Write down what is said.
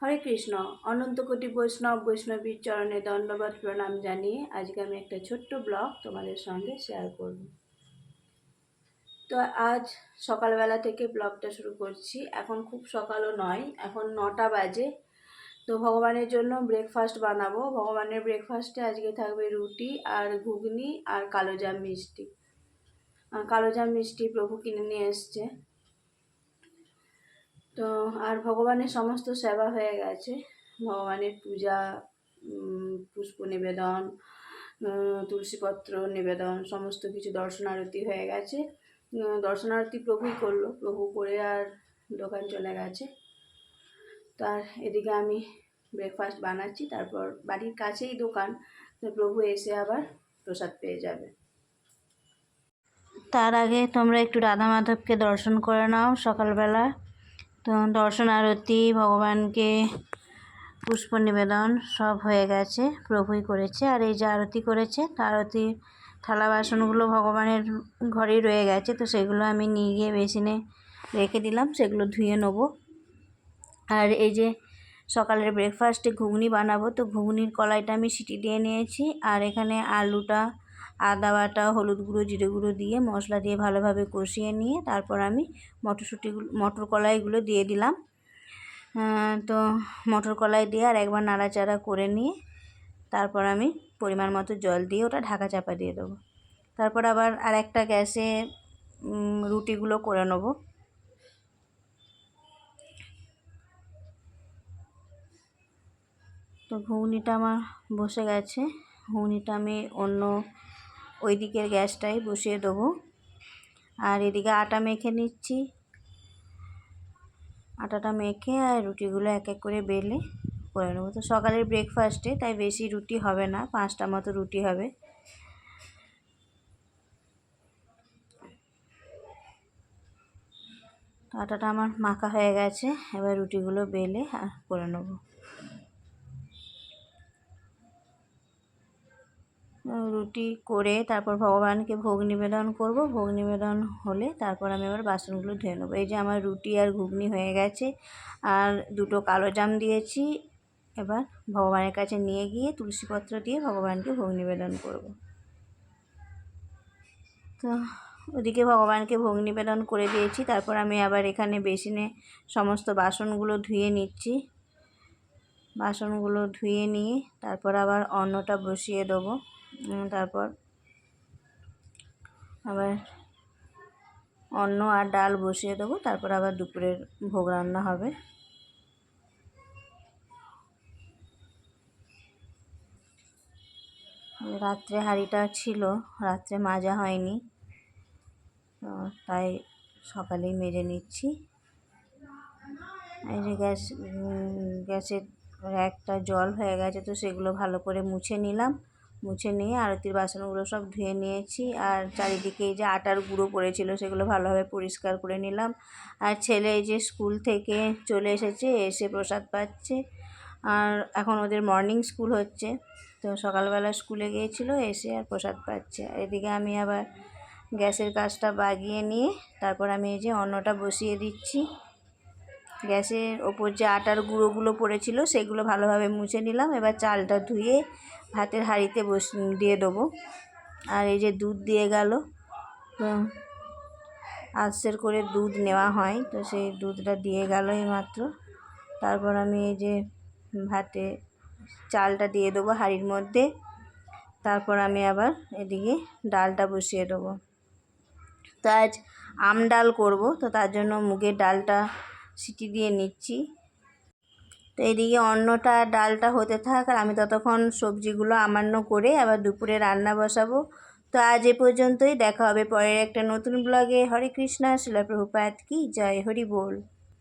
হরে কৃষ্ণ। অনন্ত কোটি বৈষ্ণবীর চরণে দণ্ডবত প্রণাম জানিয়ে আজকে আমি একটা ছোট্ট ব্লগ তোমাদের সঙ্গে শেয়ার করব। তো আজ সকালবেলা থেকে ব্লগটা শুরু করছি। এখন খুব সকালও নয়, এখন 9টা বাজে। তো ভগবানের জন্য ব্রেকফাস্ট বানাবো। ভগবানের ব্রেকফাস্টে আজকে থাকবে রুটি আর ঘুগনি আর কালোজাম মিষ্টি। কালোজাম মিষ্টি প্রভু কিনে নিয়ে এসছে। তো আর ভগবানের সমস্ত সেবা হয়ে গেছে। ভগবানের পূজা, পুষ্প নিবেদন, তুলসীপত্র নিবেদন, সমস্ত কিছু দর্শন আরতি হয়ে গেছে। দর্শন আরতি প্রভুই করলো, প্রভু করে আর দোকান চলে গেছে। তার এদিকে আমি ব্রেকফাস্ট বানাচ্ছি, তারপর বাড়ির কাছেই দোকান, তো প্রভু এসে আবার প্রসাদ পেয়ে যাবে। তার আগে তোমরা একটু রাধা মাধবকে দর্শন করে নাও সকালবেলা। তো দর্শন আরতি, ভগবানকে পুষ্প নিবেদন সব হয়ে গেছে, প্রভুই করেছে। আর এই যে আরতি করেছে, আরতির থালা বাসনগুলো ভগবানের ঘরেই রয়ে গেছে, তো সেগুলো আমি নিয়ে গিয়ে বেসিনে রেখে দিলাম, সেগুলো ধুয়ে নেবো। আর এই যে সকালের ব্রেকফাস্টে ঘুগনি বানাবো, তো ঘুগনির কলাইটা আমি সিটি দিয়ে নিয়েছি। আর এখানে আলুটা, আদা বাটা, হলুদ গুঁড়ো, জিরে গুঁড়ো দিয়ে মশলা দিয়ে ভালোভাবে কষিয়ে নিয়ে তারপর আমি মটর কলাইগুলো দিয়ে দিলাম। তো মটর কলাই দিয়ে আর একবার নাড়াচাড়া করে নিয়ে তারপর আমি পরিমাণ মতো জল দিয়ে ওটা ঢাকা চাপা দিয়ে দেবো। তারপর আবার আর একটা গ্যাসে রুটিগুলো করে নেব। তো ঘুগনিটা আমার বসে গেছে। ঘুগনিটা আমি অন্য ওই দিকের গ্যাসটাই বসিয়ে দেবো। আর এদিকে আটা মেখে নিচ্ছি। আটাটা মেখে আর রুটিগুলো এক এক করে বেলে করে নেবো। তো সকালের ব্রেকফাস্টে তাই বেশি রুটি হবে না, 5টা মতো রুটি হবে। আটাটা আমার মাখা হয়ে গেছে, এবার রুটিগুলো বেলে আর করে নেবো। রুটি করে তারপর ভগবানকে ভোগ নিবেদন করব। ভোগ নিবেদন হলে তারপর আমি আবার বাসনগুলো ধুয়ে নেবো। এই যে আমার রুটি আর ঘুগনি হয়ে গেছে, আর 2টো কালোজাম দিয়েছি। এবার ভগবানের কাছে নিয়ে গিয়ে তুলসীপত্র দিয়ে ভগবানকে ভোগ নিবেদন করব। তো ওদিকে ভগবানকে ভোগ নিবেদন করে দিয়েছি। তারপর আমি আবার এখানে বেসিনে সমস্ত বাসনগুলো ধুয়ে নিচ্ছি। বাসনগুলো ধুয়ে নিয়ে তারপর আবার অন্নটা বসিয়ে দেবো। তারপর আবার অন্ন আর ডাল বসিয়ে দেবো। তারপর আবার দুপুরের ভোগ রান্না হবে। রাত্রে হাঁড়িটা ছিল, রাত্রে মাজা হয়নি, তো তাই সকালেই মেজে নিচ্ছি। এই যে গ্যাসের একটা জল হয়ে গেছে, তো সেগুলো ভালো করে মুছে নিলাম। মুছে নিয়ে আরতির বাসনগুলো সব ধুয়ে নিয়েছি। আর চারিদিকে এই যে আটার গুঁড়ো পড়েছিল, সেগুলো ভালোভাবে পরিষ্কার করে নিলাম। আর ছেলে এই যে স্কুল থেকে চলে এসেছে, এসে প্রসাদ পাচ্ছে। আর এখন ওদের মর্নিং স্কুল হচ্ছে, তো সকালবেলা স্কুলে গিয়েছিল, এসে আর প্রসাদ পাচ্ছে। এদিকে আমি আবার গ্যাসের কাজটা বাগিয়ে নিয়ে তারপর আমি এই যে অন্নটা বসিয়ে দিচ্ছি। গ্যাসের ওপর যে আটার গুঁড়োগুলো পড়েছিল সেগুলো ভালোভাবে মুছে নিলাম। এবার চালটা ধুয়ে ভাতের হাঁড়িতে দিয়ে দেবো। আর এই যে দুধ দিয়ে গেল, তো আস্তের করে দুধ নেওয়া হয়, তো সেই দুধটা দিয়ে গেল এইমাত্র। তারপর আমি এই যে ভাতে চালটা দিয়ে দেবো হাঁড়ির মধ্যে। তারপর আমি আবার এদিকে ডালটা বসিয়ে দেবো। তো আজ আম ডাল করব, তো তার জন্য মুগের ডালটা সিটি দিয়ে নিচ্ছি। তো এদিকে অন্নটা ডালটা হতে থাক, আর আমি ততক্ষণ সবজিগুলো আমান্য করে আবার দুপুরে রান্না বসাবো। তো আজ এ পর্যন্তই, দেখা হবে পরের একটা নতুন ব্লগে। হরে কৃষ্ণ, শিলা প্রভুপাদ কি জয়, হরি বল।